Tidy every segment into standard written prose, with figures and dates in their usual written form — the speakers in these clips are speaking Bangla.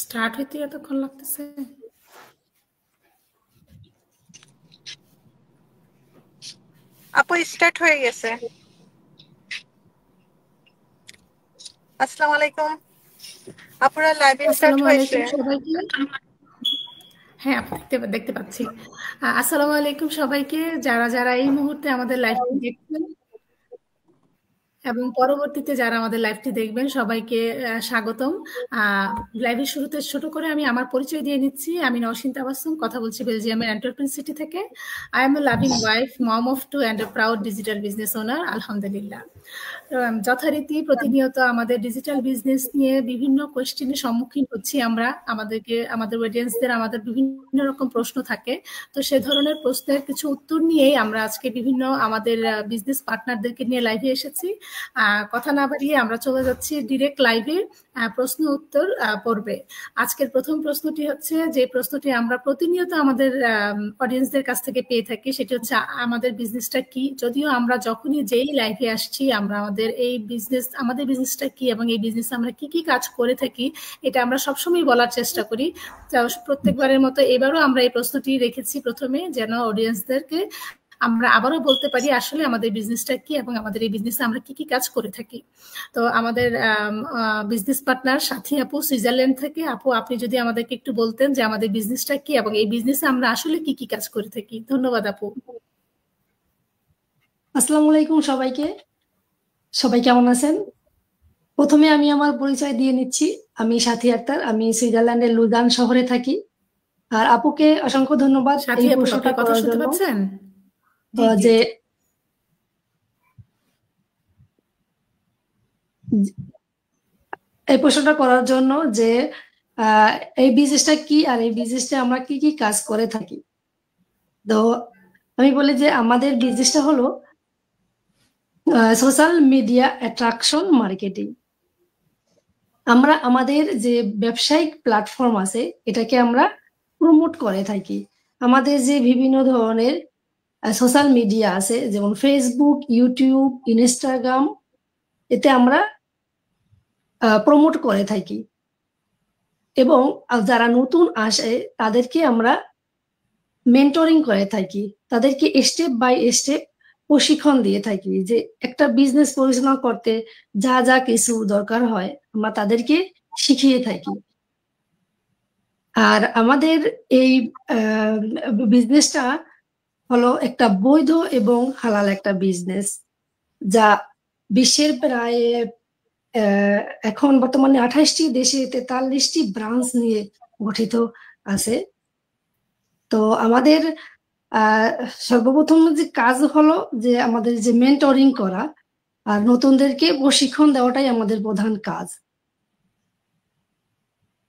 স্টার্ট হইতে এতক্ষণ লাগতেছে। আপু স্টার্ট হয়ে গেছে। আসসালামু আলাইকুম, আপুরা লাইভে স্টার্ট আসসালামু হয়েছে। আলাইকুম সবাইকে। হ্যাঁ, দেখতে পাচ্ছি। আসসালামু আলাইকুম সবাইকে, যারা যারা এই মুহূর্তে আমাদের লাইভটি দেখছেন এবং পরবর্তীতে যারা আমাদের লাইভটি দেখবেন সবাইকে স্বাগতম। লাইভের শুরুতে ছোট করে আমি আমার পরিচয় দিয়ে নিচ্ছি। আমি নওশিন তাবাসসুম, কথা বলছি বেলজিয়ামের অ্যান্টওয়ার্পেন সিটি থেকে। I am a loving wife, mom of two and a proud digital business owner, আলহামদুলিল্লাহ। যথারীতি প্রতিনিয়ত আমাদের ডিজিটাল বিজনেস নিয়ে বিভিন্ন কোয়েশ্চেনের সম্মুখীন হচ্ছি আমরা। আমাদের অডিয়েন্সদের আমাদের বিভিন্ন রকম প্রশ্ন থাকে, তো সে ধরনের প্রশ্নের কিছু উত্তর নিয়েই আমরা আজকে বিভিন্ন আমাদের বিজনেস পার্টনারদেরকে নিয়ে লাইভে এসেছি। কথা না বাড়িয়ে আমরা চলে যাচ্ছি ডিরেক্ট লাইভে প্রশ্ন উত্তর পর্বে। আজকের প্রথম প্রশ্নটি হচ্ছে, যে প্রশ্নটি আমরা প্রতিনিয়ত আমাদের অডিয়েন্সদের কাছ থেকে পেয়ে থাকি, সেটি হচ্ছে আমাদের বিজনেসটা কি। যদিও আমরা যখনই যেই লাইভে আসছি আমরা আমাদের বিজনেসটা কি এবং এই বিজনেস আমরা কি কি কাজ করে থাকি এটা আমরা সবসময় বলার চেষ্টা করি। প্রত্যেকবারের মতো এবারও আমরা এই প্রশ্নটি রেখেছি প্রথমে, যেন অডিয়েন্সদেরকে আমরা আবারও বলতে পারি আসলে আমাদের বিজনেসটা কি এবং আমাদের এই বিজনেসে আমরা কি কি কাজ করে থাকি। তো আমাদের বিজনেস পার্টনার সাথী আপু সুইজারল্যান্ড থেকে। আপু, আপনি যদি আমাদেরকে একটু বলতেন যে আমাদের বিজনেসটা কি এবং এই বিজনেসে আমরা আসলে কি কি কাজ করে থাকি। ধন্যবাদ আপু। আসসালামু আলাইকুম সবাইকে। সবাই কেমন আছেন? প্রথমে আমি আমার পরিচয় দিয়ে নিচ্ছি। আমি সাথী আক্তার, আমি সুইজারল্যান্ডের লুজান শহরে থাকি। আর আপুকে অসংখ্য ধন্যবাদ এই প্রশ্নটা করার জন্য। যে এই প্রশ্নটা করার জন্য যে এই বিজনেসটা কি আর এই বিজনেসটা আমরা কি কি কাজ করে থাকি। তো আমি বলি যে আমাদের বিজনেসটা হলো সোশ্যাল মিডিয়া অ্যাট্রাকশন মার্কেটিং। আমরা আমাদের যে ব্যবসায়িক প্ল্যাটফর্ম আছে এটাকে আমরা প্রমোট করে থাকি। আমাদের যে বিভিন্ন ধরনের সোশ্যাল মিডিয়া আছে, যেমন ফেসবুক, ইউটিউব, ইনস্টাগ্রাম, এতে আমরা প্রমোট করে থাকি। এবং যারা নতুন আসে তাদেরকে আমরা মেন্টরিং করে থাকি, তাদেরকে স্টেপ বাই স্টেপ প্রশিক্ষণ দিয়ে থাকি যে একটা বিজনেস পরিচালনা করতে যা যা কিছু দরকার হয় আমরা তাদেরকে শিখিয়ে থাকি। আর আমাদের এই বিজনেসটা হলো একটা বৈধ এবং হালাল একটা বিজনেস, যা বিশ্বের প্রায় এখন বর্তমানে 28টি দেশে 43টি ব্রাঞ্চ নিয়ে গঠিত আছে। তো আমাদের সর্বপ্রথম যে কাজ হলো যে আমাদের যে মেন্টরিং করা আর নতুনদেরকে প্রশিক্ষণ দেওয়াটাই আমাদের প্রধান কাজ।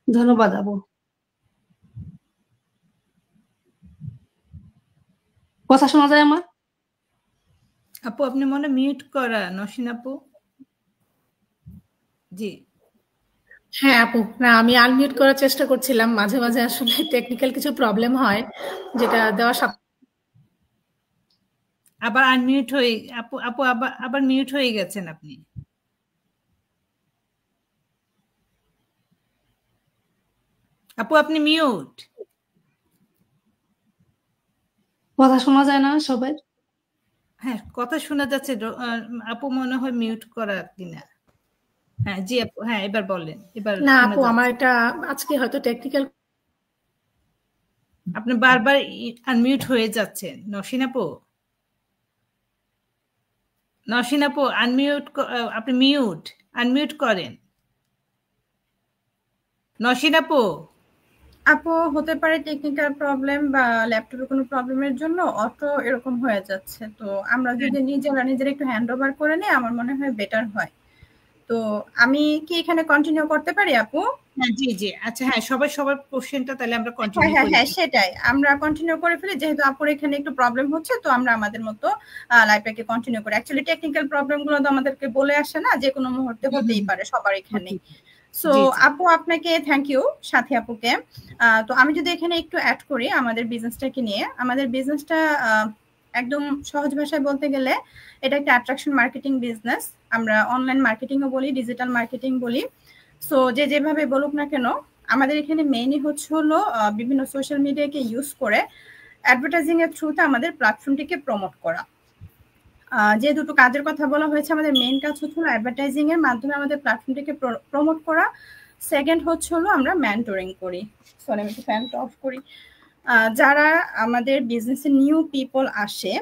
ধন্যবাদ আপু। কথা শোনা যায় আমার? আপু আপনি মনে মিউট করা নসীন আপু। জি হ্যাঁ আপু, না আমি আনমিউট করার চেষ্টা করছিলাম, মাঝে মাঝে আসলে টেকনিক্যাল কিছু প্রবলেম হয় যেটা দেওয়ার সাথে আবার আনমিউট হয়ে আপু আপু আবার মিউট হয়ে গেছেন আপনি। আপু আপনি মিউট। কথা শোনা যায় না সবাই? হ্যাঁ কথা শোনা যাচ্ছে, আপু মনে হয় মিউট করা কিনা। হ্যাঁ জি আপু, হ্যাঁ এবার বলেন। এবার না আপু, আমার এটা আজকে হয়তো টেকনিক্যাল, আপনি বারবার আনমিউট হয়ে যাচ্ছেন। নসীন আপু, নসীন আপু আনমিউট, আপনি মিউট, আনমিউট করেন। নসীন আপু। আপু হতে পারে টেকনিক্যাল প্রবলেম বা ল্যাপটপের কোনো প্রবলেমের জন্য অটো এরকম হয়ে যাচ্ছে। তো আমরা যদি নিজেরা একটু হ্যান্ড ওভার করে নিই আমার মনে হয় বেটার হয়। তো আমি কি এখানে কন্টিনিউ করতে পারি আপু? হ্যাঁ জি জি, আচ্ছা হ্যাঁ সবার কোশ্চেনটা তাহলে আমরা কন্টিনিউ করি। হ্যাঁ সেটাই, আমরা কন্টিনিউ করে ফেলি, যেহেতু আপুর এখানে একটু প্রবলেম হচ্ছে তো আমরা আমাদের মতো লাইভটাকে কন্টিনিউ করি। অ্যাকচুয়ালি টেকনিক্যাল প্রবলেমগুলো তো আমাদেরকে বলে আসে না, যে কোনো মুহূর্তে হতেই পারে সবার এখানে। সো আপু আপনাকে থ্যাংক ইউ, সাথী আপুকে। তো আমি যদি এখানে একটু অ্যাড করি আমাদের বিজনেসটাকে নিয়ে। আমাদের বিজনেসটা একদম সহজ ভাষায় বলতে গেলে এটা একটা অ্যাট্রাকশন মার্কেটিং বিজনেস। আমরা অনলাইন মার্কেটিংও বলি, ডিজিটাল মার্কেটিং বলি। সো যে যেভাবে বলুক না কেন আমাদের এখানে মেইনলি হচ্ছে হলো বিভিন্ন সোশ্যাল মিডিয়াকে ইউজ করে অ্যাডভার্টাইজিং এর থ্রুতে আমাদের প্ল্যাটফর্মটিকে প্রমোট করা। যে দুটো কাজের কথা বলা হয়েছে, আমাদের মেইন কাজ হচ্ছে হলো অ্যাডভার্টাইজিং এর মাধ্যমে আমাদের প্ল্যাটফর্মটিকে প্রমোট করা। সেকেন্ড হচ্ছে হলো আমরা মেন্টরিং করি। সরি, আমি একটু ফ্যানটা অফ করি। যারা আমাদের বিজনেসে নিউ পিপল আসে,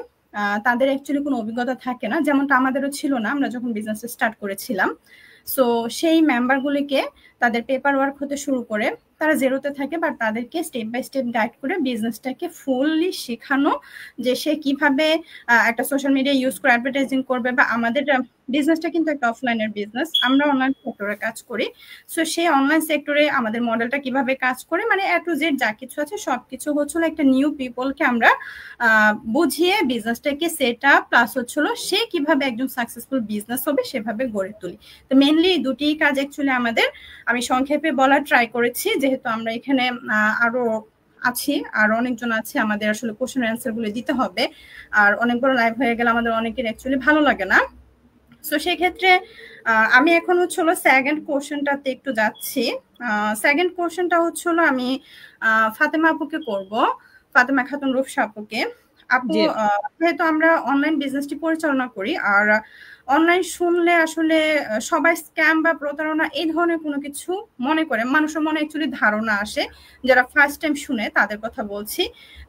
তাদের অ্যাকচুয়ালি কোনো অভিজ্ঞতা থাকে না, যেমনটা আমাদেরও ছিল না আমরা যখন বিজনেস স্টার্ট করেছিলাম। সো সেই মেম্বারগুলিকে তাদের পেপার ওয়ার্ক হতে শুরু করে তারা জেরোতে থাকে, বাট তাদেরকে স্টেপ বাই স্টেপ গাইড করে বিজনেসটাকে ফুললি শেখানো যে সে কিভাবে একটা সোশ্যাল মিডিয়া ইউজ করে অ্যাডভার্টাইজিং করবে। বা আমাদের বিজনেসটা কিন্তু একটা অফলাইনের বিজনেস, আমরা অনলাইন সেক্টরে কাজ করি। সো সেই অনলাইন সেক্টরে আমাদের মডেলটা কিভাবে কাজ করে, মানে এ টু জেড যা কিছু আছে সবকিছু হচ্ছিল একটা নিউ পিপলকে আমরা বুঝিয়ে বিজনেসটাকে সেট আপ প্লাস হচ্ছিল সে কিভাবে একজন সাকসেসফুল বিজনেস হবে সেভাবে গড়ে তুলি। তো মেনলি দুটি কাজ অ্যাকচুয়ালি আমাদের, আমি সংক্ষেপে বলার ট্রাই করেছি যেহেতু আমরা এখানে আরো আছি আর অনেকজন আছে, আমাদের আসলে কোশ্চেন অ্যান্সার গুলো দিতে হবে, আর অনেক বড় লাইভ হয়ে গেলে আমাদের অনেকের অ্যাকচুয়ালি ভালো লাগে না। সো সেক্ষেত্রে আমি এখন হচ্ছে হলো সেকেন্ড কোশ্চেনটাতে একটু যাচ্ছি। সেকেন্ড কোশ্চেনটা হচ্ছে হলো আমি ফাতেমা আপুকে করব, ফাতেমা খাতুন রূপসা আপুকে। আপু, যেহেতু আমরা অনলাইন বিজনেসটি পরিচালনা করি আর অনলাইন শুনলে আসলে সবাই স্ক্যাম বা প্রতারণা এই ধরনের কোনো কিছু মনে করে, মানুষের মনে অ্যাকচুয়ালি ধারণা আসে, যারা ফার্স্ট টাইম শুনে তাদের কথা বলছি।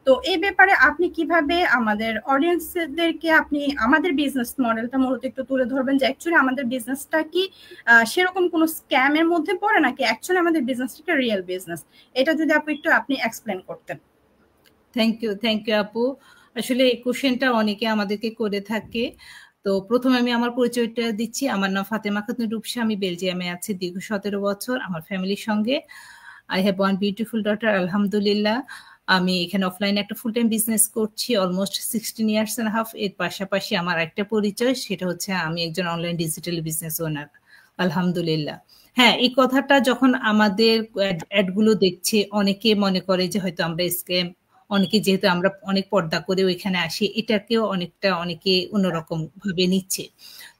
তো এই ব্যাপারে আপনি কিভাবে আমাদের অডিয়েন্সদেরকে আপনি আমাদের বিজনেস মডেলটা মূলত একটু তুলে ধরবেন যে অ্যাকচুয়ালি আমাদের বিজনেসটা কি সেরকম কোনো স্ক্যামের মধ্যে পড়ে নাকি অ্যাকচুয়ালি আমাদের বিজনেসটা একটা রিয়েল বিজনেস, এটা যদি আপনি এক্সপ্লেন করতেন। থ্যাংক ইউ আপু। আসলে এই কোশ্চেনটা অনেকে আমাদেরকে করে থাকে। তো প্রথমে আমি আমার পরিচয়টা দিচ্ছি। আমার নাম ফাতেমা খাতুন রূপসা, আমি বেলজিয়ামে আছি দীর্ঘ 17 বছর আমার ফ্যামিলির সঙ্গে। I have one beautiful daughter, আলহামদুলিল্লাহ। আমি এখানে অফলাইনে একটা ফুল টাইম বিজনেস করছি অলমোস্ট 16 ইয়ার্স এন্ড হাফ। এর পাশাপাশি আমার একটা পরিচয়, সেটা হচ্ছে আমি একজন অনলাইন ডিজিটাল বিজনেস ওনার, আলহামদুলিল্লাহ। হ্যাঁ, এই কথাটা যখন আমাদের অ্যাডগুলো দেখছে অনেকে মনে করে যে হয়তো আমরা স্ক্যাম, অনেকে যেহেতু আমরা অনেক পর্দা করে ওইখানে আসি এটাকেও অনেকে অন্যরকম ভাবে নিচ্ছে।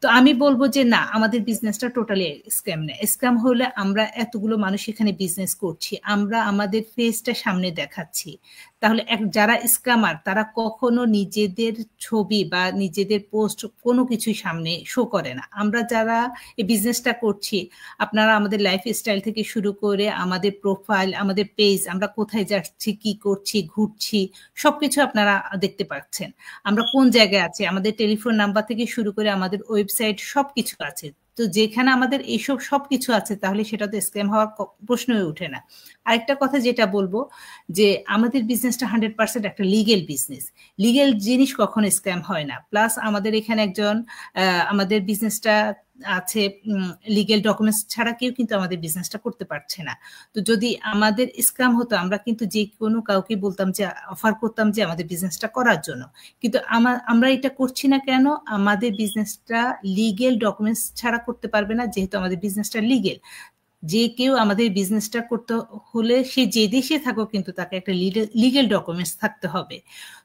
তো আমি বলবো যে না, আমাদের বিজনেসটা টোটালি স্ক্যাম না। স্ক্যাম হলে আমরা এতগুলো মানুষ এখানে বিজনেস করছি, আমরা আমাদের ফেসটা সামনে দেখাচ্ছি, তাহলে যারা স্ক্যামার তারা কখনো নিজেদের ছবি বা নিজেদের পোস্ট কোনো কিছুই সামনে শো করে না। আমরা যারা এই বিজনেসটা করছি, আপনারা আমাদের লাইফস্টাইল থেকে শুরু করে আমাদের প্রোফাইল, আমাদের পেজ, আমরা কোথায় যাচ্ছি, কি করছি, ঘুরছি, সবকিছু আপনারা দেখতে পাচ্ছেন। আমরা কোন জায়গায় আছি, আমাদের টেলিফোন নাম্বার থেকে শুরু করে আমাদের ওয়েবসাইট সবকিছু আছে। তো যেখানে আমাদের এইসব সবকিছু আছে তাহলে সেটা তো স্ক্যাম হওয়ার প্রশ্নই ওঠে না। আরেকটা কথা যেটা বলবো যে আমাদের বিজনেসটা 100% একটা লিগেল বিজনেস। লিগেল জিনিস কখনো স্ক্যাম হয় না। প্লাস আমাদের এখানে আমাদের বিজনেসটা আছে, লিগেল ডকুমেন্টস ছাড়া কেউ কিন্তু আমাদের বিজনেসটা করতে পারছে না। তো যদি আমাদের স্ক্যাম হতো আমরা কিন্তু যে কোনো কাউকে বলতাম যে, অফার করতাম যে আমাদের বিজনেসটা করার জন্য, কিন্তু আমরা এটা করছি না কেন? আমাদের বিজনেসটা লিগেল ডকুমেন্টস ছাড়া করতে পারবে না, যেহেতু আমাদের বিজনেসটা লিগেল। যে কেউ আমাদের বিজনেসটা করতে হলে সে যে দেশে থাকুক কিন্তু তাকে একটা লিগেল ডকুমেন্টস থাকতে হবে।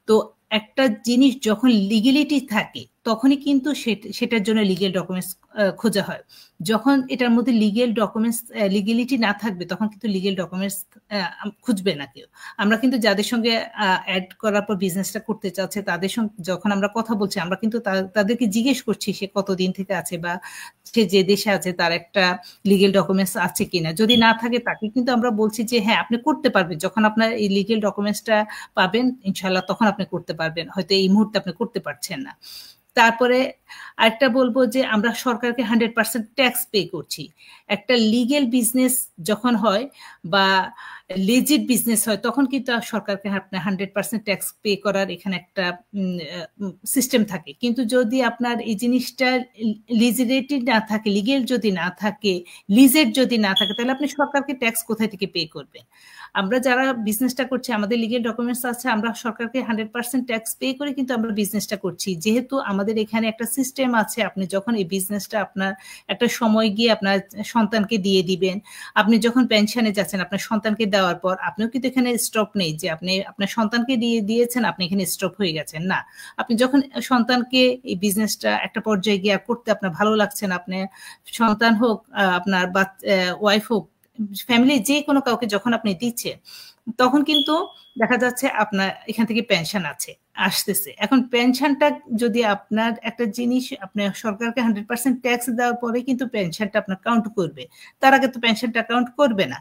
তো একটা জিনিস যখন লিগেলিটি থাকে তখনই কিন্তু সেটার জন্য লিগেল ডকুমেন্টস খোঁজা হয়। যখন এটার মধ্যে লিগেলিটি না থাকবে তখন কিন্তু লিগেল ডকুমেন্টস খুঁজবে না কেউ। আমরা কিন্তু যাদের সঙ্গে অ্যাড করার পর বিজনেসটা করতে চাচ্ছে তাদের সঙ্গে যখন আমরা কথা বলছি, আমরা কিন্তু তাদেরকে জিজ্ঞেস করছি সে কতদিন থেকে আছে বা সে যে দেশে আছে তার একটা লিগেল ডকুমেন্টস আছে কিনা। যদি না থাকে তাকে কিন্তু আমরা বলছি যে হ্যাঁ আপনি করতে পারবেন, যখন আপনার এই লিগেল ডকুমেন্টসটা পাবেন ইনশাল্লাহ তখন আপনি করতে পারবেন, হয়তো এই মুহূর্তে আপনি করতে পারছেন না। তারপরে আরেকটা বলবো যে আমরা সরকারকে 100% ট্যাক্স পে করছি। একটা লিগেল বিজনেস যখন হয় বা লিজিট বিজনেস হয় তখন কিন্তু সরকারকে 100% ট্যাক্স পে করার এখানে একটা সিস্টেম থাকে। কিন্তু যদি আপনার এই জিনিসটা লিজিলিটি না থাকে, লিগেল যদি না থাকে, লিজেট যদি না থাকে, তাহলে আপনি সরকারকে ট্যাক্স কোথায় থেকে পে করবেন? আমরা যারা বিজনেসটা করছি আমাদের লিগেল ডকুমেন্টস আছে, আমরা সরকারকে 100% ট্যাক্স পে করে কিন্তু আমরা বিজনেসটা করছি। যেহেতু আমাদের এখানে একটা সিস্টেম আছে, আপনি যখন এই বিজনেসটা আপনার একটা সময় গিয়ে আপনার সন্তানকে দিয়ে দিবেন, আপনি যখন পেনশনে যাচ্ছেন আপনার সন্তানকে দেওয়ার পর আপনিও কিন্তু এখানে স্টপ নেই যে আপনি আপনার সন্তানকে দিয়েছেন আপনি এখানে স্টপ হয়ে গেছেন না। আপনি যখন সন্তানকে এই বিজনেসটা একটা পর্যায়ে গিয়ে করতে আপনার ভালো লাগছে না, আপনি সন্তান হোক আপনার ওয়াইফ হোক ফ্যামিলি যে কোনো কাউকে যখন আপনি দিচ্ছেন তখন কিন্তু দেখা যাচ্ছে আপনার এখান থেকে পেনশন আসতেছে। এখন পেনশনটা যদি আপনার একটা জিনিস আপনার সরকারকে 100% ট্যাক্স দেওয়ার পরে কিন্তু পেনশনটা আপনার কাউন্ট করবে, তার আগে তো পেনশনটা কাউন্ট করবে না।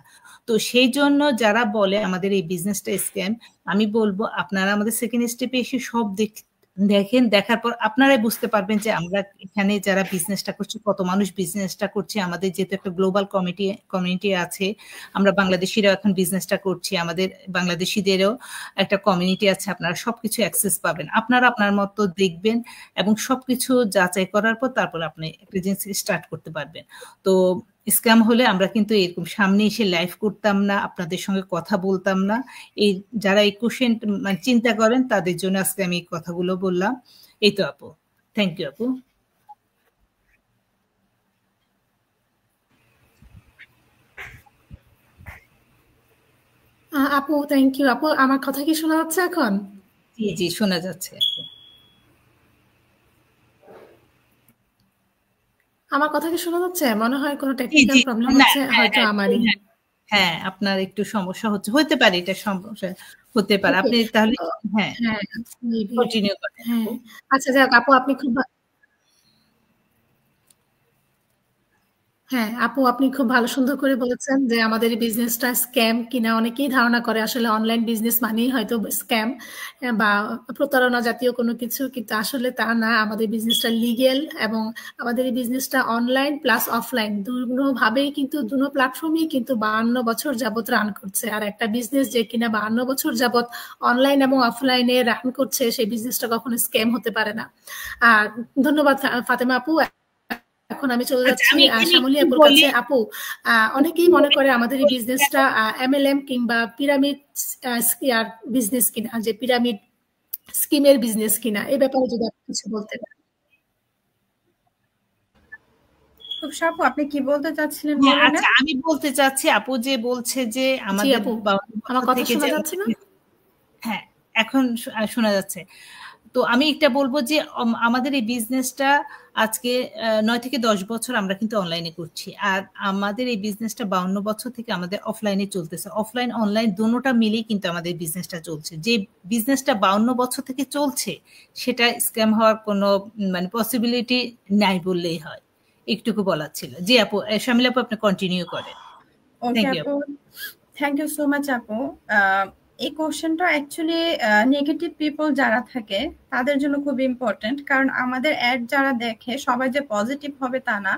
তো সেই জন্য যারা বলে আমাদের এই বিজনেসটা স্ক্যাম, আমি বলবো আপনারা আমাদের সেকেন্ড স্টেপে এসে সব দেখেন, দেখার পর আপনারাই বুঝতে পারবেন যে আমরা এখানে যারা বিজনেসটা করছি কত মানুষ বিজনেসটা করছে। আমাদের যেহেতু একটা গ্লোবাল কমিউনিটি আছে, আমরা বাংলাদেশিরাও এখন বিজনেসটা করছি, আমাদের বাংলাদেশিদেরও একটা কমিউনিটি আছে, আপনারা সবকিছু অ্যাক্সেস পাবেন। আপনারা আপনার মতো দেখবেন এবং সবকিছু যাচাই করার পর তারপর আপনি একটা জিনিস স্টার্ট করতে পারবেন। তো স্ক্যাম হলে আমরা কিন্তু এরকম সামনে এসে লাইভ করতাম না, আপনাদের সঙ্গে কথা বলতাম না। এই যারা এই কোশ্চেন মানে চিন্তা করেন তাদের জন্য আজকে আমি এই কথাগুলো বললাম। এই তো আপু, থ্যাংক ইউ আপু। আপু থ্যাংক ইউ। আপু আমার কথা কি শোনা যাচ্ছে এখন? জি জি শোনা যাচ্ছে। আমার কথা কি শোনা যাচ্ছে? মনে হয় কোনো টেকনিক্যাল প্রবলেম হচ্ছে, হয়তো আমারই। হ্যাঁ আপনার একটু সমস্যা হতে পারে, এটা সমস্যা হতে পারে। আপনি তাহলে হ্যাঁ কন্টিনিউ করেন। আচ্ছা যাক আপু, আপনি খুব হ্যাঁ আপু আপনি খুব ভালো সুন্দর করে বলেছেন যে আমাদের এই বিজনেসটা স্ক্যাম কিনা। অনেকেই ধারণা করে আসলে অনলাইন বিজনেস মানেই হয়তো স্ক্যাম বা প্রতারণা জাতীয় কোনো কিছু, কিন্তু আসলে তা না। আমাদের বিজনেসটা লিগেল এবং আমাদের এই বিজনেসটা অনলাইন প্লাস অফলাইন দুভাবেই কিন্তু দুটো প্ল্যাটফর্মেই কিন্তু 52 বছর যাবত রান করছে। আর একটা বিজনেস যে কিনা 52 বছর যাবত অনলাইন এবং অফলাইনে রান করছে, সেই বিজনেসটা কখনো স্ক্যাম হতে পারে না। আর ধন্যবাদ ফাতেমা আপু। এখন আমি চলে যাচ্ছি শ্যামলী আপুর কাছে। আপু অনেকেই মনে করে আমাদের এই বিজনেসটা MLM কিংবা পিরামিড বিজনেস কিনা, যে পিরামিড স্কিমের বিজনেস কিনা, এই ব্যাপারে যদি আপনি কিছু বলতে পারেন। আপু আপনি কি বলতে চাচ্ছিলেন? আচ্ছা আমি বলতে চাচ্ছি আপু যে বলছে যে আমাদের আমার কথা শোনা যাচ্ছে না? হ্যাঁ এখন শোনা যাচ্ছে। তো আমি একটা বলবো যে আমাদের এই বিজনেসটা আজকে 9 থেকে 10 বছর আমরা কিন্তু অনলাইনে করছি, আর আমাদের এই বিজনেসটা 52 বছর থেকে আমাদের অফলাইনে চলতেছে। অফলাইন অনলাইন দুটোটা মিলেই কিন্তু আমাদের বিজনেসটা চলছে। যে বিজনেসটা 52 বছর থেকে চলছে সেটা স্ক্যাম হওয়ার কোনো মানে পসিবিলিটি নাই বললেই হয়। একটুকু বলার ছিল। জি আপু, শামিল আপু আপনি কন্টিনিউ করেন। থ্যাংক ইউ সো মাচ আপু। এই কোশ্চেনটা অ্যাকচুয়ালি নেগেটিভ পিপল যারা থাকে তাদের জন্য খুব ইম্পর্টেন্ট, কারণ আমাদের অ্যাড যারা দেখে সবাই যে পজিটিভ হবে তা না।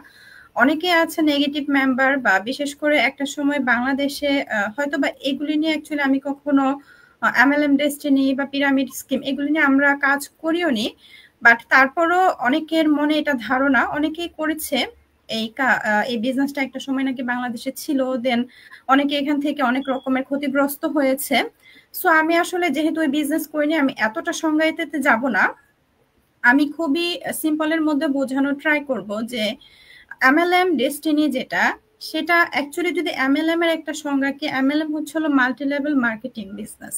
অনেকে আছে নেগেটিভ মেম্বার, বা বিশেষ করে একটা সময় বাংলাদেশে হয়তো বা এগুলি নিয়ে অ্যাকচুয়ালি আমি কখনো MLM ডেস্টিনি বা পিরামিড স্কিম এগুলি নিয়ে আমরা কাজ করিও নি, বাট তারপরও অনেকের মনে এটা ধারণা, অনেকেই করেছে এই বিজনেসটা একটা সময় নাকি বাংলাদেশে ছিল, দেন অনেকে এখান থেকে অনেক রকমের ক্ষতিগ্রস্ত হয়েছে। সো আমি আসলে যেহেতু ওই বিজনেস করিনি, আমি এতটা সংজ্ঞায়িততে যাব না। আমি খুবই সিম্পলের মধ্যে বোঝানোর ট্রাই করব যে MLM ডেস্টিনি যেটা, সেটা অ্যাকচুয়ালি যদি MLM এর একটা সংজ্ঞা কি, MLM হচ্ছে হলো multi level marketing business.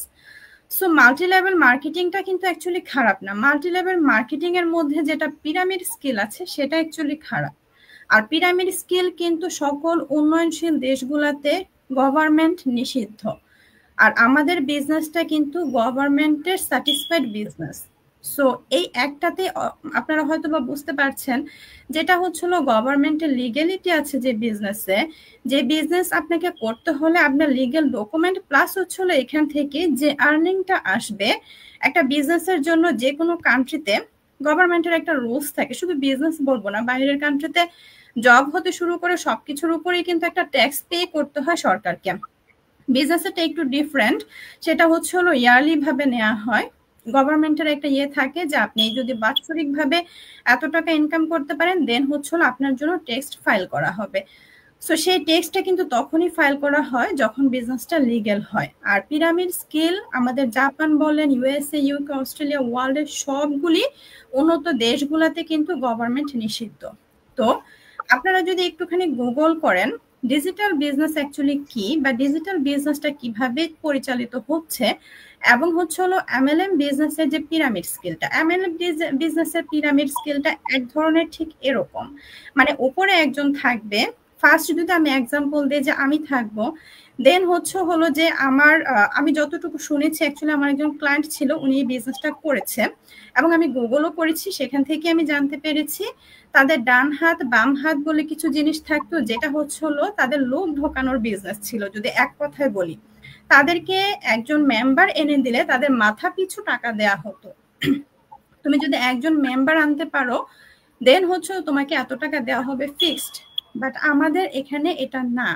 So multi level মার্কেটিংটা কিন্তু অ্যাকচুয়ালি খারাপ না। মাল্টি লেভেল মার্কেটিং এর মধ্যে যেটা পিরামিড স্কিল আছে সেটা অ্যাকচুয়ালি খারাপ। আর পিরামিড স্কিল কিন্তু সকল উন্নয়নশীল দেশগুলোতে গভর্নমেন্ট নিষিদ্ধ, আর আমাদের বিজনেসটা কিন্তু গভর্নমেন্টের স্যাটিসফাইড বিজনেস। সো এই একটাতে আপনারা হয়তো বা বুঝতে পারছেন, যেটা হচ্ছিল গভর্নমেন্টের লিগ্যালিটি আছে যে বিজনেসে, যে বিজনেস আপনাকে করতে হলে আপনার লিগ্যাল ডকুমেন্ট প্লাস হচ্ছিল এখান থেকে যে আর্নিংটা আসবে। একটা বিজনেসের জন্য যে কোনো কান্ট্রিতে গভর্নমেন্টের একটা রুলস থাকে, শুধু বিজনেস বলবো না, বাইরের কান্ট্রিতে জব হতে শুরু করে সবকিছুর উপরেই কিন্তু একটা ট্যাক্স পে করতে হয় সরকারকে। বিজনেসটা একটু ডিফারেন্ট, সেটা হচ্ছে হলো ইয়ারলি ভাবে নেওয়া হয়। গভর্নমেন্টের একটা থাকে যে আপনি যদি বাৎসরিক ভাবে এত টাকা ইনকাম করতে পারেন, দেন হচ্ছে হলো আপনার জন্য ট্যাক্স ফাইল করা হবে। সো সেই ট্যাক্সটা কিন্তু তখনই ফাইল করা হয় যখন বিজনেসটা লিগ্যাল হয়। আর পিরামিড স্কিল আমাদের জাপান বলেন, USA, UK, অস্ট্রেলিয়া, ওয়ার্ল্ডের সবগুলি উন্নত দেশগুলোতে কিন্তু গভর্নমেন্ট নিষিদ্ধ। তো আপনারা যদি একটুখানি গুগল করেন ডিজিটাল বিজনেস অ্যাকচুয়ালি কি, বা ডিজিটাল বিজনেসটা কিভাবে পরিচালিত হচ্ছে, এবং হচ্ছে হলো MLM বিজনেসের যে পিরামিড স্কিলটা, MLM বিজনেসের পিরামিড স্কিলটা এক ধরনের ঠিক এরকম, মানে উপরে একজন থাকবে, ফার্স্ট যদি আমি এক্সাম্পল দিই যে আমি থাকবো, দেন হলো যে আমার আমি যতটুকু শুনেছি অ্যাকচুয়ালি আমার একজন ক্লায়েন্ট ছিল, উনি এই বিজনেসটা করেছে এবং আমি গুগলও করেছি, সেখান থেকে আমি জানতে পেরেছি তাদের ডান হাত বাম হাত বলে কিছু জিনিস থাকতো, যেটা হলো তাদের লোক ঢোকানোর বিজনেস ছিল। যদি এক কথায় বলি, তাদেরকে একজন মেম্বার এনে দিলে তাদের মাথা পিছু টাকা দেয়া হতো। তুমি যদি একজন মেম্বার আনতে পারো দেন তোমাকে এত টাকা দেওয়া হবে ফিক্সড। বাট আমাদের এখানে এটা না,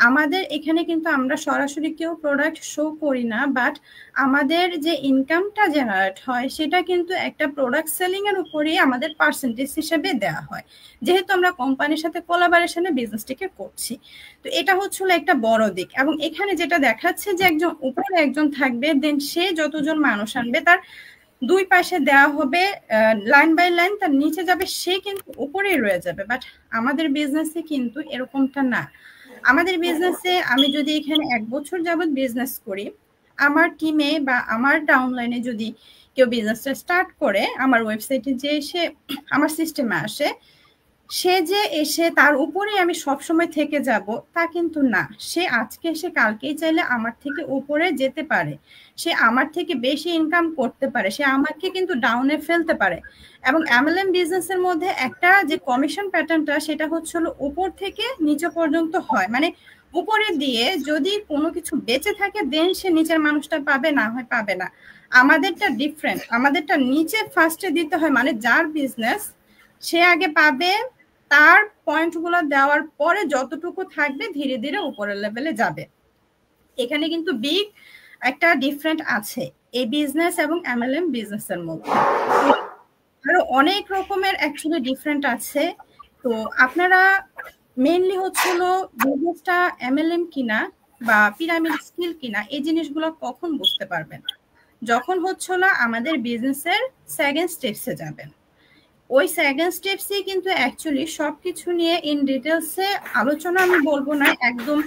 আমাদের এখানে কিন্তু আমরা সরাসরি কেউ প্রোডাক্ট শো করি না, বাট আমাদের যে ইনকামটা জেনারেট হয় সেটা কিন্তু একটা প্রোডাক্ট সেলিং এর উপরেই আমাদের পার্সেন্টেজ হিসেবে দেওয়া হয়, যেহেতু আমরা কোম্পানির সাথে কোলাবোরেশনে বিজনেসটিকে করছি। তো এটা হলো একটা বড় দিক। এবং এখানে যেটা দেখাচ্ছে যে একজন উপরে একজন থাকবে, দেন সে যতজন মানুষ আনবে তার দুই পাশে দেওয়া হবে লাইন বাই লাইন, তার নিচে যাবে, সে কিন্তু উপরেই রয়ে যাবে। বাট আমাদের বিজনেসে কিন্তু এরকমটা না। আমাদের বিজনেসে আমি যদি এখানে 1 বছর যাবত বিজনেস করি, আমার টিমে বা আমার ডাউনলাইনে যদি কেউ বিজনেসটা স্টার্ট করে, আমার ওয়েবসাইটে যে এসে আমার সিস্টেমে আসে, সে যে এসে তার উপরে আমি সবসময় থেকে যাব তা কিন্তু না। সে আজকে এসে কালকেই চাইলে আমার থেকে উপরে যেতে পারে, সে আমার থেকে বেশি ইনকাম করতে পারে, সে আমাকে কিন্তু ডাউনে ফেলতে পারে। এবং MLM বিজনেসের মধ্যে একটা যে কমিশন প্যাটার্নটা, সেটা হলো উপর থেকে নিচে পর্যন্ত হয়। মানে উপরে দিয়ে যদি কোনো কিছু বেঁচে থাকে দেন সে নিচের মানুষটা পাবে, না হয় পাবে না। আমাদেরটা ডিফারেন্ট, আমাদেরটা নিচে ফার্স্টে দিতে হয়, মানে যার বিজনেস সে আগে পাবে, তার পয়েন্টগুলো দেওয়ার পরে যতটুকু থাকবে ধীরে ধীরে উপরের লেভেলে যাবে। এখানে কিন্তু বিগ একটা ডিফারেন্ট আছে এই বিজনেস এবং MLM বিজনেসের মধ্যে। আরো অনেক রকমের অ্যাকচুয়ালি ডিফারেন্ট আছে। তো আপনারা মেইনলি বিজনেসটা MLM কিনা বা পিরামিড স্কিল কিনা এই জিনিসগুলো কখন বুঝতে পারবেন? যখন আমাদের বিজনেসের সেকেন্ড স্টেপসে যাবেন। ওই সেকেন্ড স্টেপসে কিন্তু অ্যাকচুয়ালি সবকিছু নিয়ে ইন ডিটেলসে আলোচনা আমি বলবো না, একদম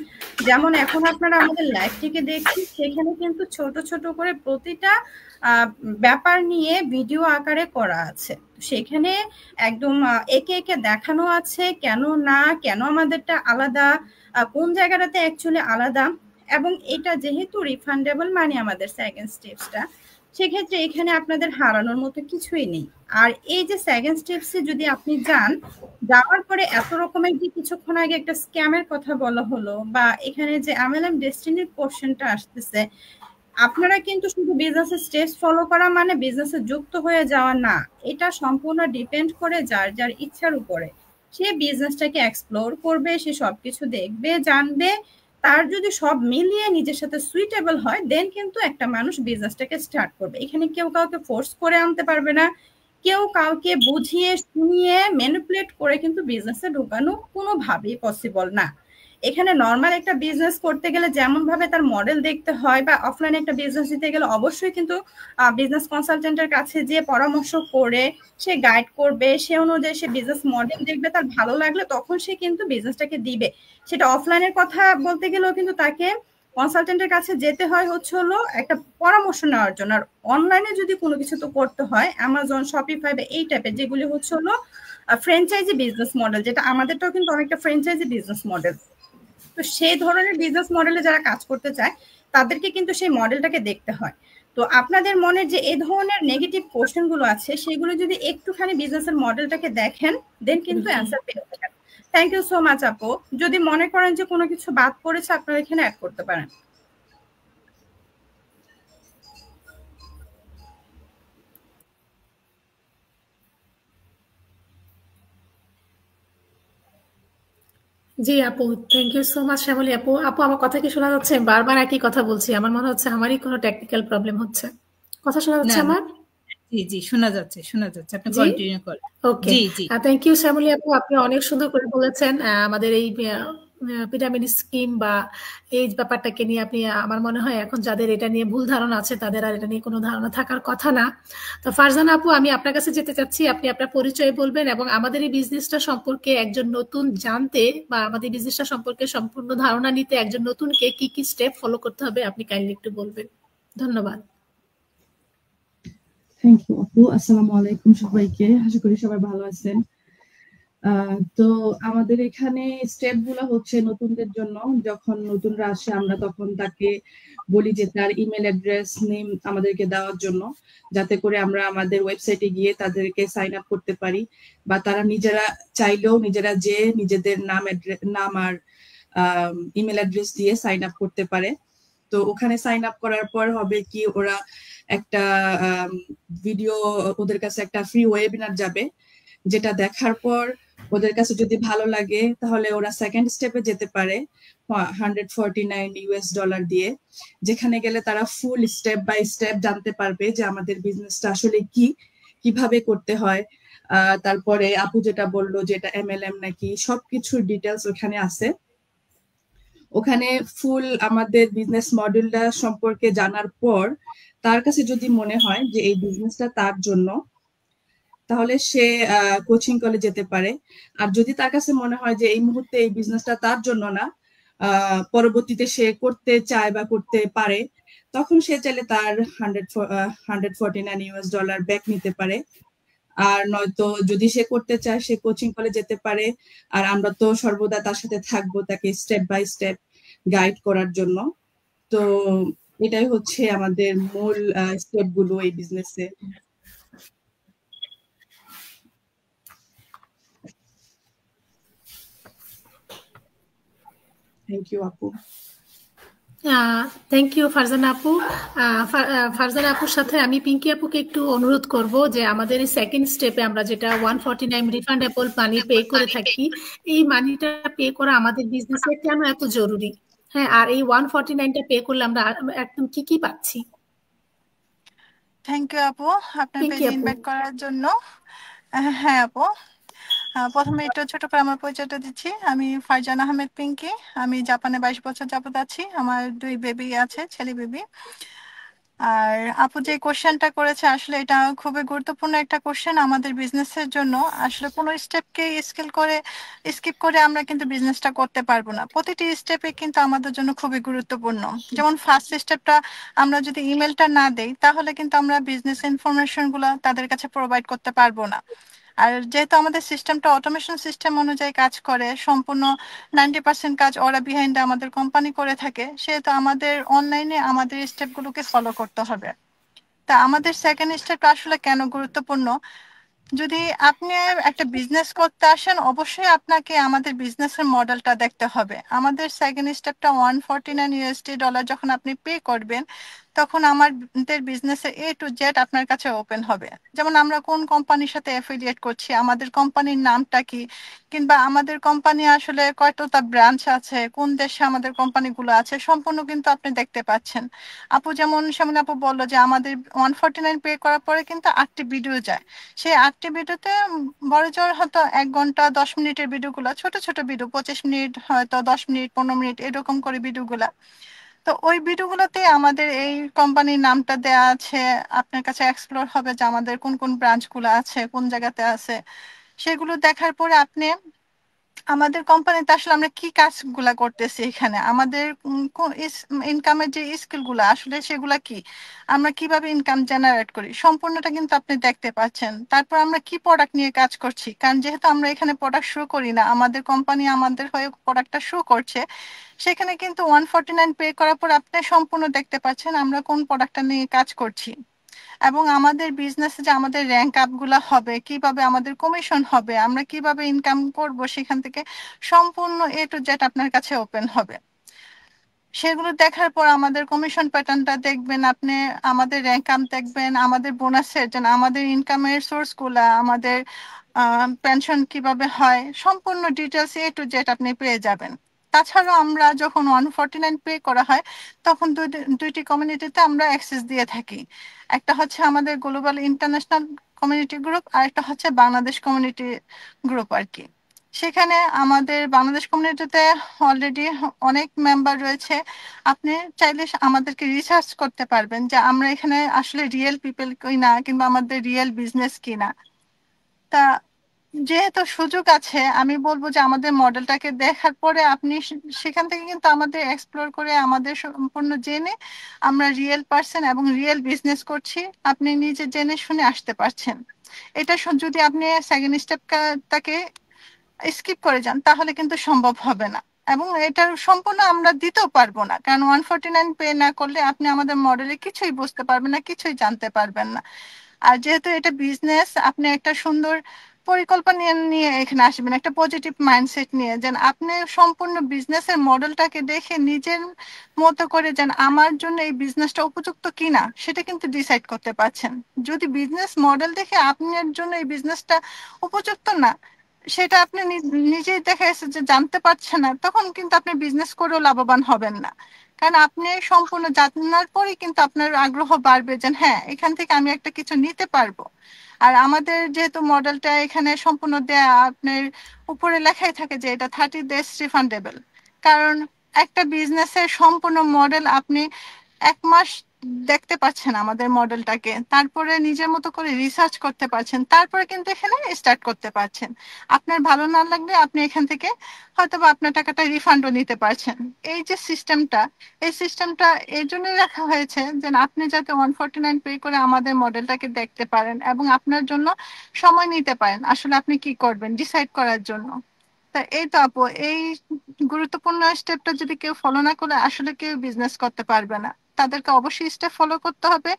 যেমন এখন আপনারা আমাদের লাইভ থেকে দেখছি, সেখানে কিন্তু ছোট ছোট করে প্রতিটা ব্যাপার নিয়ে ভিডিও আকারে করা আছে। সেখানে একদম একে একে দেখানো আছে কেন না, কেন আমাদেরটা আলাদা, কোন জায়গাটাতে অ্যাকচুয়ালি আলাদা। এবং এটা যেহেতু রিফান্ডেবল মানে আমাদের সেকেন্ড স্টেপসটা, সেক্ষেত্রে এখানে আপনাদের হারানোর মতো কিছুই নেই। আর এই যে সেকেন্ড স্টেপসে যদি আপনি যান, যাওয়ার পরে এত রকমের যে কিছুক্ষণ আগে একটা স্ক্যামের কথা বলা হলো, বা এখানে যে MLM ডেস্টিনির পোর্শনটা আসতেছে, আপনারা কিন্তু শুধু বিজনেসের স্টেপস ফলো করা মানে বিজনেসে যুক্ত হয়ে যাওয়া না। এটা সম্পূর্ণ ডিপেন্ড করে যার যার ইচ্ছার উপরে। সে বিজনেসটাকে এক্সপ্লোর করবে, সে সবকিছু দেখবে, জানবে, তার যদি সব মিলিয়ে নিজের সাথে সুইটেবল হয় দেন কিন্তু একটা মানুষ বিজনেসটাকে স্টার্ট করবে। এখানে কেউ কাউকে ফোর্স করে আনতে পারবে না, কেউ কাউকে বুঝিয়ে শুনিয়ে ম্যানিপুলেট করে কিন্তু বিজনেসে ঢোকানো কোনোভাবেই পসিবল না। এখানে নর্মাল একটা বিজনেস করতে গেলে যেমন ভাবে তার মডেল দেখতে হয়, বা অফলাইনে একটা বিজনেস দিতে গেলে অবশ্যই কিন্তু বিজনেস কনসালটেন্টের কাছে যে পরামর্শ করে সে গাইড করবে, সে অনুযায়ী সে বিজনেস মডেল দেখবে, তার ভালো লাগলে তখন সে কিন্তু বিজনেসটাকে দিবে। সেটা অফলাইনের কথা বলতে গেলেও কিন্তু তাকে কনসালটেন্টের কাছে যেতে হয় একটা পরামর্শ নেওয়ার জন্য। আর অনলাইনে যদি কোনো কিছু তো করতে হয়, অ্যামাজন, শপিফাই বা এই টাইপের যেগুলি ফ্র্যাঞ্চাইজি বিজনেস মডেল, যেটা আমাদেরটাও কিন্তু অনেকটা ফ্র্যাঞ্চাইজি বিজনেস মডেল। তো সেই ধরনের বিজনেস মডেলে যারা কাজ করতে চায় তাদেরকে কিন্তু সেই মডেলটাকে দেখতে হয়। তো আপনাদের মনে যে এই ধরনের নেগেটিভ কোশ্চেন গুলো আছে, সেগুলো যদি একটুখানি বিজনেসের মডেলটাকে দেখেন দেন কিন্তু অ্যান্সার পেয়ে যাবেন। থ্যাংক ইউ সো মাচ আপু। যদি মনে করেন যে কোনো কিছু বাদ পড়েছে আপনারা এখানে অ্যাড করতে পারেন। জি আপু, thank you so much Shyamoli আপু। আপু আমার কথা কি শোনা যাচ্ছে? বারবার একই কথা বলছি, আমার মনে হচ্ছে আমারই কোনো টেকনিক্যাল প্রবলেম হচ্ছে। কথা শোনা যাচ্ছে আমার? জি জি শোনা যাচ্ছে, শোনা যাচ্ছে, আপনি কন্টিনিউ করেন। ওকে, থ্যাংক ইউ শ্যামলী আপু, আপনি অনেক সুন্দর করে বলেছেন আমাদের এই পিরামিড স্কিম বা এই ব্যাপারটাকে নিয়ে। আপনি, আমার মনে হয় এখন যাদের এটা নিয়ে ভুল ধারণা আছে তাদের আর এটা নিয়ে কোনো ধারণা থাকার কথা না। তো ফারজানা আপু, আমি আপনার কাছে যেতে চাচ্ছি, আপনি আপনার পরিচয় বলবেন এবং আমাদের এই বিজনেসটা সম্পর্কে একজন নতুন জানতে বা আমাদের বিজনেসটা সম্পর্কে সম্পূর্ণ ধারণা নিতে একজন নতুনকে কি কি স্টেপ ফলো করতে হবে আপনি কাইন্ডলি একটু বলবেন। ধন্যবাদ। থ্যাংক ইউ আপু। আসসালামু আলাইকুম সবাইকে, আশা করি সবাই ভালো আছেন। তো আমাদের এখানে স্টেপ গুলো হচ্ছে নতুনদের জন্য। যখন নতুনরা আসে আমরা তখন তাকে বলি যে তার ইমেল অ্যাড্রেস নেম আমাদেরকে দেওয়ার জন্য, যাতে করে আমরা আমাদের ওয়েবসাইটে গিয়ে তাদেরকে সাইন আপ করতে পারি, বা তারা নিজেরা চাইলেও নিজেরা যে নিজেদের নাম আর ইমেল অ্যাড্রেস দিয়ে সাইন আপ করতে পারে। তো ওখানে সাইন আপ করার পর হবে কি, ওরা একটা ভিডিও, ওদের কাছে একটা ফ্রি ওয়েবিনার যাবে, যেটা দেখার পর ওদের কাছে যদি ভালো লাগে তাহলে ওরা সেকেন্ড স্টেপে যেতে পারে $149 দিয়ে, যেখানে গেলে তারা ফুল স্টেপ বাই স্টেপ জানতে পারবে যে আমাদের বিজনেসটা আসলে কি, কিভাবে করতে হয়। তারপরে আপু যেটা বললো যে এটা MLM নাকি, সবকিছুর ডিটেলস ওখানে আছে। ওখানে ফুল আমাদের বিজনেস মডেলটা সম্পর্কে জানার পর তার কাছে যদি মনে হয় যে এই বিজনেসটা তার জন্য, তাহলে সে কোচিং কলে যেতে পারে। আর যদি তার কাছে মনে হয় যে এই মুহূর্তে এই বিজনেসটা তার জন্য না, পরবর্তীতে সে করতে চায় বা করতে পারে, তখন সে চাইলে তার $149 ব্যাক নিতে পারে। আর নয়তো যদি সে করতে চায় সে কোচিং কলে যেতে পারে। আর আমরা তো সর্বদা তার সাথে থাকবো, তাকে স্টেপ বাই স্টেপ গাইড করার জন্য। তো এটাই হচ্ছে আমাদের মূল স্টেপ গুলো এই বিজনেসে। থ্যাংক ইউ আপু। থ্যাংক ইউ ফারজানা আপু। ফারজানা আপুর সাথে আমি পিঙ্কি আপুকে একটু অনুরোধ করব যে আমাদের এই সেকেন্ড স্টেপে আমরা যেটা 149 রিফান্ডেবল মানি পে করে থাকি, এই মানিটা পে করা আমাদের বিজনেসে কেন এত জরুরি? হ্যাঁ, আর এই 149টা পে করলে আমরা একদম কি কি পাচ্ছি? থ্যাংক ইউ আপু আপনার পিঙ্কি পেজে আপু। ইনভাইট করার জন্য। হ্যাঁ আপু, প্রথমে একটু ছোট করে আমার পরিচয়টা দিচ্ছি। আমি ফারজান আহমেদ পিঙ্কি। আমি জাপানে 22 বছর যাবত আছি। আমার 2 বেবি আছে, ছেলে বেবি। আর আপু যে কোশ্চেনটা করেছে আসলে এটা খুবই গুরুত্বপূর্ণ একটা কোশ্চেন আমাদের বিজনেসের জন্য। আসলে কোনো স্টেপকে স্কিপ করে আমরা কিন্তু বিজনেসটা করতে পারবো না। প্রতিটি স্টেপে কিন্তু আমাদের জন্য খুবই গুরুত্বপূর্ণ। যেমন ফার্স্ট স্টেপটা আমরা যদি ইমেলটা না দেই তাহলে কিন্তু আমরা বিজনেস ইনফরমেশনগুলো তাদের কাছে প্রোভাইড করতে পারবো না। আর যেহেতু আমাদের সিস্টেমটা অটোমেশন সিস্টেম অনুযায়ী কাজ করে, সম্পূর্ণ 90% কাজ ওরা বিহাইন্ডে আমাদের কোম্পানি করে থাকে, সেহেতু আমাদের অনলাইনে আমাদের স্টেপগুলোকে ফলো করতে হবে। তা আমাদের সেকেন্ড স্টেপটা আসলে কেন গুরুত্বপূর্ণ? যদি আপনি একটা বিজনেস করতে আসেন, অবশ্যই আপনাকে আমাদের বিজনেসের মডেলটা দেখতে হবে। আমাদের সেকেন্ড স্টেপটা $149 যখন আপনি পে করবেন, তখন আমাদের বিজনেসের A to Z আপনার কাছে ওপেন হবে। যেমন আমরা কোন কোম্পানির সাথে অ্যাফিলিয়েট করছি, আমাদের কোম্পানির নামটা কি, কিংবা আমাদের কোম্পানি আসলে কয়টা ব্রাঞ্চ আছে, কোন দেশে আমাদের কোম্পানিগুলো আছে, সম্পূর্ণ কিন্তু আপনি দেখতে পাচ্ছেন। আপু যেমন সামনে আপু বললো যে আমাদের 149 পে করার পরে কিন্তু 8টি ভিডিও যায়। সেই 8টি ভিডিওতে বড় জোর হয়তো 1 ঘন্টা 10 মিনিটের ভিডিওগুলো, ছোট ছোট ভিডিও 25 মিনিট, হয়তো 10 মিনিট, 15 মিনিট, এরকম করে ভিডিওগুলা। তো ওই ভিডিওগুলোতে আমাদের এই কোম্পানির নামটা দেয়া আছে, আপনার কাছে এক্সপ্লোর হবে যে আমাদের কোন কোন ব্রাঞ্চগুলো আছে, কোন জায়গাতে আছে। সেগুলো দেখার পরে আপনি আমাদের কোম্পানিতে আসলে আমরা কি কাজগুলা করতেছি, এখানে আমাদের ইনকামের যে স্কিলগুলো আসলে সেগুলা কি, আমরা কিভাবে ইনকাম জেনারেট করি, সম্পূর্ণটা কিন্তু আপনি দেখতে পাচ্ছেন। তারপর আমরা কি প্রোডাক্ট নিয়ে কাজ করছি, কারণ যেহেতু আমরা এখানে প্রোডাক্ট শো করি না, আমাদের কোম্পানি আমাদের হয়ে প্রোডাক্টটা শো করছে, সেখানে কিন্তু 149 পে করার পর আপনি সম্পূর্ণ দেখতে পাচ্ছেন আমরা কোন প্রোডাক্টটা নিয়ে কাজ করছি। এবং আমাদের বিজনেসে যে আমাদের র্যাঙ্ক আপ গুলা হবে, কিভাবে আমাদের কমিশন হবে, আমরা কিভাবে ইনকাম করব, সেখান থেকে সম্পূর্ণ A to Z আপনার কাছে ওপেন হবে। সেগুলো দেখার পর আমাদের কমিশন প্যাটার্নটা দেখবেন আপনি, আমাদের র্যাঙ্ক আপ দেখবেন, আমাদের বোনাসের যেন আমাদের ইনকামের সোর্স গুলা, আমাদের পেনশন কিভাবে হয়, সম্পূর্ণ ডিটেলস A to Z আপনি পেয়ে যাবেন। তাছাড়াও আমরা যখন 149 পে করা হয় তখন দুইটি কমিউনিটিতে আমরা অ্যাক্সেস দিয়ে থাকি। একটা হচ্ছে আমাদের গ্লোবাল ইন্টারন্যাশনাল কমিউনিটি গ্রুপ, আর একটা হচ্ছে বাংলাদেশ কমিউনিটি গ্রুপ আর কি। সেখানে আমাদের বাংলাদেশ কমিউনিটিতে অলরেডি অনেক মেম্বার রয়েছে। আপনি চাইলে আমাদেরকে রিসার্চ করতে পারবেন যে আমরা এখানে আসলে রিয়েল পিপল কিনা, কিংবা আমাদের রিয়েল বিজনেস কিনা। তা যেহেতু সুযোগ আছে, আমি বলবো যে আমাদের মডেলটাকে দেখার পরে আপনি সেখান থেকে কিন্তু আমাদের এক্সপ্লোর করে আমাদের সম্পূর্ণ জেনে আমরা রিয়েল পার্সন এবং রিয়েল বিজনেস করছি আপনি নিজে জেনে শুনে আসতে পারছেন। এটা যদি আপনি সেকেন্ড স্টেপটাকে স্কিপ করে যান তাহলে কিন্তু সম্ভব হবে না, এবং এটা সম্পূর্ণ আমরা দিতেও পারবো না, কারণ 149 পে না করলে আপনি আমাদের মডেলে কিছুই বুঝতে পারবেন না, কিছুই জানতে পারবেন না। আর যেহেতু এটা বিজনেস, আপনি একটা সুন্দর পরিকল্পনা নিয়ে এখানে আসবেন, একটা পজিটিভ মাইন্ডসেট নিয়ে, যেন আপনি সম্পূর্ণ বিজনেসের মডেলটাকে দেখে নিজের মতো করে যেন আমার জন্য এই বিজনেসটা উপযুক্ত কিনা সেটা কিন্তু ডিসাইড করতে পারছেন। যদি বিজনেস মডেল দেখে আপনার জন্য এই বিজনেসটা উপযুক্ত না, সেটা আপনি নিজেই দেখা যাচ্ছে যে জানতে পারছেন না, তখন কিন্তু আপনি বিজনেস করেও লাভবান হবেন না। কারণ আপনি সম্পূর্ণ জানার পরেই কিন্তু আপনার আগ্রহ বাড়বে যে হ্যাঁ এখান থেকে আমি একটা কিছু নিতে পারবো। আর আমাদের যেহেতু মডেলটা এখানে সম্পূর্ণ দেয়া, আপনার উপরে লেখাই থাকে যে এটা 30 days রিফান্ডেবল। কারণ একটা বিজনেসের সম্পূর্ণ মডেল আপনি 1 মাস দেখতে পাচ্ছেন আমাদের মডেলটাকে, তারপরে নিজের মতো করে রিসার্চ করতে পারছেন, তারপরে কিন্তু এখানে স্টার্ট করতে পারছেন। আপনার ভালো না লাগলে আপনি এখান থেকে হয়তো বা আপনার টাকাটা রিফান্ডও নিতে পারছেন। এই যে সিস্টেমটা, এই সিস্টেমটা এই জন্যই রাখা হয়েছে যে আপনি যাতে 149 পে করে আমাদের মডেলটাকে দেখতে পারেন এবং আপনার জন্য সময় নিতে পারেন আসলে আপনি কি করবেন ডিসাইড করার জন্য। তা এই তো আপু, এই গুরুত্বপূর্ণ স্টেপটা যদি কেউ ফলো না করে আসলে কেউ বিজনেস করতে পারবে না। তাদেরকে অবশ্যই স্টেপ ফলো করতে হবে।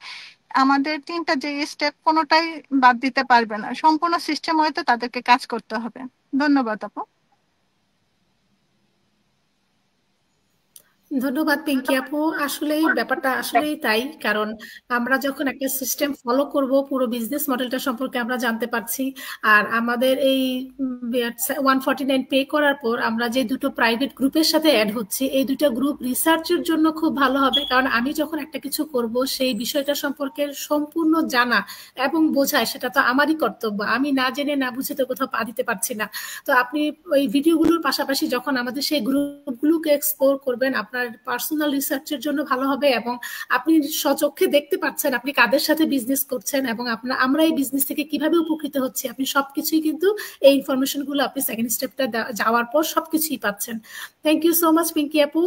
আমাদের 3টা যে স্টেপ কোনোটাই বাদ দিতে পারবে না, সম্পূর্ণ সিস্টেম হয়তো তাদেরকে কাজ করতে হবে। ধন্যবাদ আপু। ধন্যবাদ পিঙ্কি আপু। আসলেই ব্যাপারটা আসলেই তাই, কারণ আমরা যখন একটা সিস্টেম ফলো করব পুরো বিজনেস মডেলটা সম্পর্কে আমরা জানতে পারছি। আর আমাদের এই 149 পে করার পর আমরা যে দুটো প্রাইভেট গ্রুপের সাথে অ্যাড হচ্ছে, এই দুটো গ্রুপ রিসার্চের জন্য খুব ভালো হবে। কারণ আমি যখন একটা কিছু করব সেই বিষয়টা সম্পর্কে সম্পূর্ণ জানা এবং বোঝায় সেটা তো আমারই কর্তব্য। আমি না জেনে না বুঝে তো কোথাও পা দিতে পারছি না। তো আপনি ওই ভিডিওগুলোর পাশাপাশি যখন আমাদের সেই গ্রুপগুলোকে এক্সপ্লোর করবেন, আপনার পার্সোনাল রিসার্চের জন্য ভালো হবে এবং আপনি স্বচক্ষে দেখতে পাচ্ছেন আপনি কাদের সাথে বিজনেস করছেন এবং আমরা এই বিজনেস থেকে কিভাবে উপকৃত হচ্ছি। আপনি সবকিছুই কিন্তু এই ইনফরমেশন গুলো আপনি সেকেন্ড স্টেপটা যাওয়ার পর সবকিছুই পাচ্ছেন। Thank you so much Pinky আপু।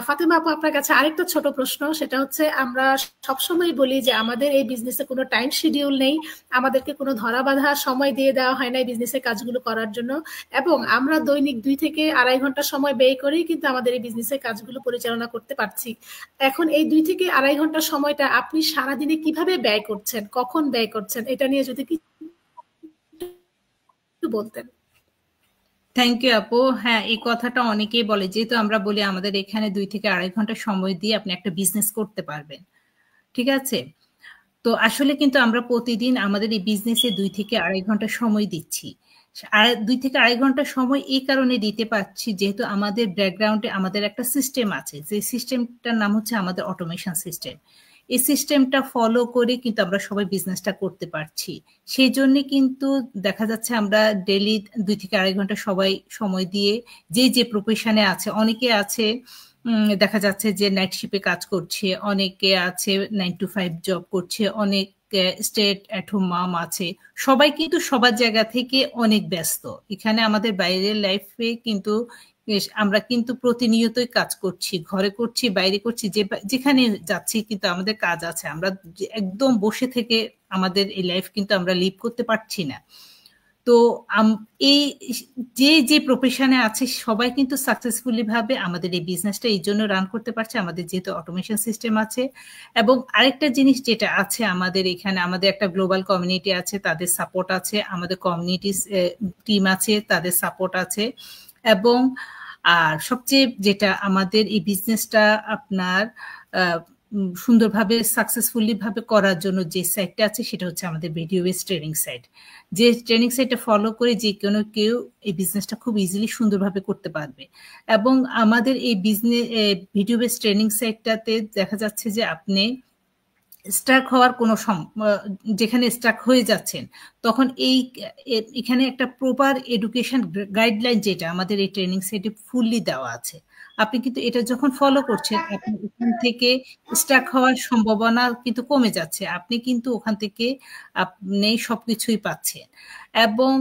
ফাতেমা আপু, আপনার কাছে আরেকটা ছোট প্রশ্ন, সেটা হচ্ছে আমরা সবসময় বলি যে আমাদের এই বিজনেসে কোনো টাইম শিডিউল নেই, আমাদেরকে কোনো ধরা বাঁধা সময় দিয়ে দেওয়া হয় না এই বিজনেসের কাজগুলো করার জন্য, এবং আমরা দৈনিক 2 থেকে 2.5 ঘন্টা সময় ব্যয় করেই কিন্তু আমাদের এই বিজনেসের কাজগুলো পরিচালনা করতে পারছি। এখন এই 2 থেকে 2.5 ঘন্টা সময়টা আপনি সারাদিনে কিভাবে ব্যয় করছেন, কখন ব্যয় করছেন, এটা নিয়ে যদি কিছু বলতেন। থ্যাংক ইউ আপু। হ্যাঁ, এই কথাটা অনেকেই বলে, যেহেতু আমরা বলি আমাদের এখানে 2 থেকে 2.5 ঘন্টা সময় দিয়ে আপনি একটা বিজনেস করতে পারবেন, ঠিক আছে? তো আসলে কিন্তু আমরা প্রতিদিন আমাদের এই বিজনেসে 2 থেকে 2.5 ঘন্টা সময় দিচ্ছি। 2 থেকে 2.5 ঘন্টা সময় এই কারণে দিতে পারছি যেহেতু আমাদের ব্যাকগ্রাউন্ডে আমাদের একটা সিস্টেম আছে, যে সিস্টেমটার নাম হচ্ছে আমাদের অটোমেশন সিস্টেম। এই সিস্টেমটা ফলো করে কিন্তু আমরা সবাই বিজনেসটা করতে পারছি। সেই জন্য কিন্তু দেখা যাচ্ছে আমরা ডেইলি 2 থেকে 2.5 ঘন্টা সবাই সময় দিয়ে যে প্রফেশনে আছে, অনেকে আছে দেখা যাচ্ছে যে নাইট শিপে কাজ করছে, অনেকে আছে 9 to 5 জব করছে, অনেক স্টেট অ্যাট হোম মাম আছে, সবাই কিন্তু সবার জায়গা থেকে অনেক ব্যস্ত। এখানে আমাদের বাইরের লাইফে কিন্তু আমরা কিন্তু প্রতিনিয়তই কাজ করছি, ঘরে করছি, বাইরে করছি, যেখানে যাচ্ছি কিন্তু আমাদের কাজ আছে। আমরা একদম বসে থেকে আমাদের এই লাইফ কিন্তু আমরা লিভ করতে পারছি না। তো এই যে প্রফেশনে আছে সবাই কিন্তু সাকসেসফুলি ভাবে আমাদের এই বিজনেসটা এই জন্য রান করতে পারছে, আমাদের যেহেতু অটোমেশন সিস্টেম আছে। এবং আরেকটা জিনিস যেটা আছে আমাদের এখানে, আমাদের একটা গ্লোবাল কমিউনিটি আছে, তাদের সাপোর্ট আছে, আমাদের কমিউনিটি টিম আছে, তাদের সাপোর্ট আছে। এবং আর সবচেয়ে যেটা আমাদের এই বিজনেসটা আপনার সুন্দরভাবে সাকসেসফুলি ভাবে করার জন্য যে সাইটটা আছে সেটা হচ্ছে আমাদের ভিডিও বেস ট্রেনিং সাইট। যে ট্রেনিং সাইটটা ফলো করে যে কোনো কেউ এই বিজনেসটা খুব ইজিলি সুন্দরভাবে করতে পারবে। এবং আমাদের এই বিজনেস ভিডিও বেস ট্রেনিং সাইটটাতে দেখা যাচ্ছে যে আপনি স্টাক হওয়ার কোনো যেখানে স্টাক হয়ে যাচ্ছেন তখন এখানে একটা প্রপার এডুকেশন গাইডলাইন যেটা আমাদের এই ট্রেনিং সাইটে ফুললি দেওয়া আছে। আপনি কিন্তু এটা যখন ফলো করছেন আপনি ওখান থেকে স্টাক হওয়ার সম্ভাবনা কিন্তু কমে যাচ্ছে, আপনি কিন্তু ওখান থেকে আপনি সবকিছুই পাচ্ছেন। এবং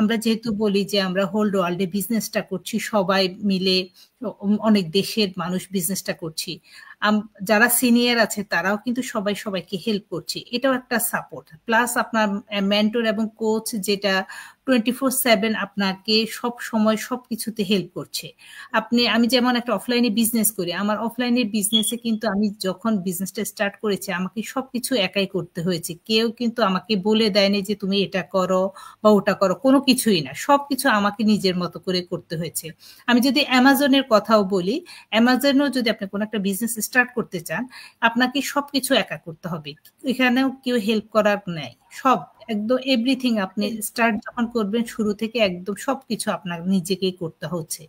আমরা যেহেতু বলি যে আমরা হোল ওয়ার্ল্ডে বিজনেসটা করছি, সবাই মিলে অনেক দেশের মানুষ বিজনেসটা করছি, যারা সিনিয়র আছে তারাও কিন্তু সবাইকে হেল্প করছে, এটাও একটা সাপোর্ট। প্লাস আপনার মেন্টর এবং কোচ যেটা 24/7 আপনাকে সব সময় সবকিছুতে হেল্প করছে। আমি যেমন একটা অফলাইনে বিজনেস করি, আমার অফলাইনের বিজনেসে কিন্তু আমি যখন বিজনেসটা স্টার্ট করেছি আমাকে সবকিছু একাই করতে হয়েছে। কেউ কিন্তু আমাকে বলে দেয়নি যে তুমি এটা করো বা ওটা করো, কোনো কিছুই না, সবকিছু আমাকে নিজের মতো করে করতে হয়েছে। আমি যদি অ্যামাজনের কথাও বলি, অ্যামাজনেও যদি আপনি কোনো একটা বিজনেস স্টার্ট করতে চান আপনাকে সবকিছু একা করতে হবে, এখানেও কেউ হেল্প করার নেই, সব একদম এভরিথিং আপনি স্টার্ট যখন করবেন শুরু থেকে একদম সবকিছু আপনার নিজেকেই করতে হচ্ছে।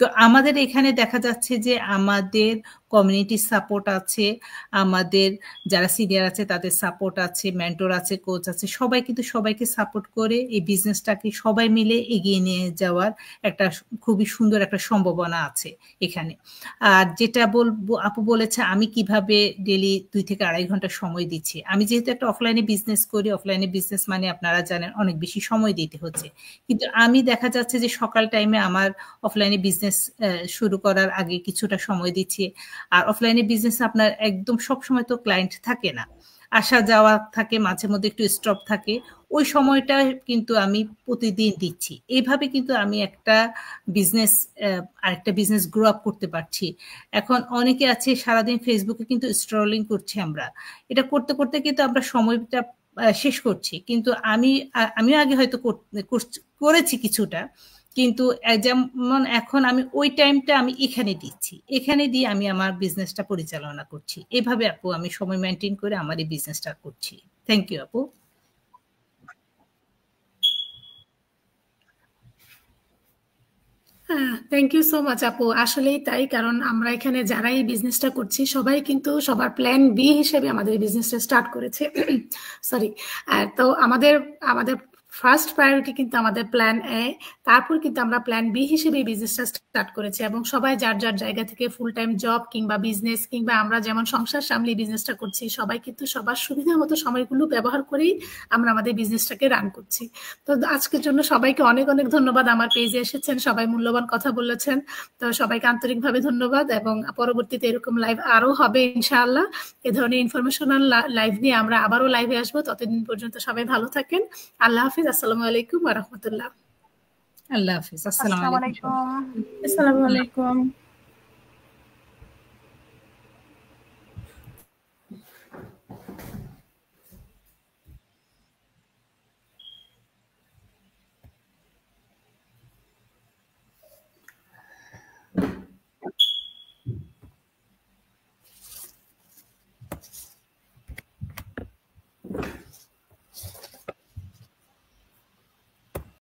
তো আমাদের এখানে দেখা যাচ্ছে যে আমাদের কমিউনিটি সাপোর্ট আছে, আমাদের যারা সিনিয়র আছে তাদের সাপোর্ট আছে, মেন্টর আছে, কোচ আছে, সবাই কিন্তু সবাইকে সাপোর্ট করে এই বিজনেসটাকে সবাই মিলে এগিয়ে নিয়ে যাওয়ার একটা খুবই সুন্দর একটা সম্ভাবনা আছে এখানে। আর যেটা বলবো, আপু বলেছে আমি কিভাবে ডেলি 2 থেকে 2.5 ঘন্টা সময় দিচ্ছি। আমি যেহেতু একটা অফলাইনে বিজনেস করি, অফলাইনে বিজনেস মানে আপনারা জানেন অনেক বেশি সময় দিতে হচ্ছে, কিন্তু আমি দেখা যাচ্ছে যে সকাল টাইমে আমার অফলাইনে বিজনেস শুরু করার আগে কিছুটা সময় দিচ্ছি। আর অফলাইনে বিজনেস আপনার একদম সব সময় তো ক্লায়েন্ট থাকে না, আসা যাওয়া থাকে, মাঝে মধ্যে একটু স্টপ থাকে, ওই সময়টা কিন্তু আমি প্রতিদিন দিচ্ছি। এইভাবে কিন্তু আমি একটা বিজনেস আরেকটা বিজনেস গ্রো আপ করতে পারছি। এখন অনেকে আছে সারাদিন ফেসবুকে কিন্তু স্ক্রলিং করছি, আমরা এটা করতে করতে কিন্তু আমরা সময়টা শেষ করছি। কিন্তু আমিও আগে হয়তো করেছি কিছুটা, কিন্তু যেমন এখন আমি ওই টাইমটা আমি এখানে দিচ্ছি, এখানে দিয়ে আমি আমার বিজনেসটা পরিচালনা করছি। এভাবে আপু আমি সময় মেনটেন করে আমার এই বিজনেসটা করছি। থ্যাংক ইউ আপু। থ্যাংক ইউ সো মাচ আপু, আসলেই তাই। কারণ আমরা এখানে যারা এই বিজনেসটা করছি সবাই কিন্তু সবার প্ল্যান বি হিসেবে আমাদের বিজনেসটা স্টার্ট করেছে। সরি, তো আমাদের ফার্স্ট প্রায়োরিটি কিন্তু আমাদের প্ল্যান এ, তারপর কিন্তু আমরা প্ল্যান বি হিসেবে বিজনেসটা স্টার্ট করেছি। এবং সবাই যার যার জায়গা থেকে ফুল টাইম জব কিংবা বিজনেস কিংবা আমরা যেমন সংসার সামলিয়ে বিজনেসটা করছি, সবাই কিন্তু সবার সুবিধা মতো সময়গুলো ব্যবহার করেই আমরা আমাদের বিজনেসটাকে রান করছি। তো আজকের জন্য সবাইকে অনেক অনেক ধন্যবাদ। আমার পেজে এসেছেন, সবাই মূল্যবান কথা বলেছেন, তো সবাইকে আন্তরিকভাবে ধন্যবাদ। এবং পরবর্তীতে এরকম লাইভ আরো হবে ইনশাআল্লাহ। এ ধরনের ইনফরমেশনাল লাইভ নিয়ে আমরা আবারও লাইভে আসবো। ততদিন পর্যন্ত সবাই ভালো থাকেন। আল্লাহ হাফিজ। আসসালামু আলাইকুম ওয়া রাহমাতুল্লাহ। আল্লাহ হাফিজ। আসসালামু আলাইকুম। আসসালামু আলাইকুম।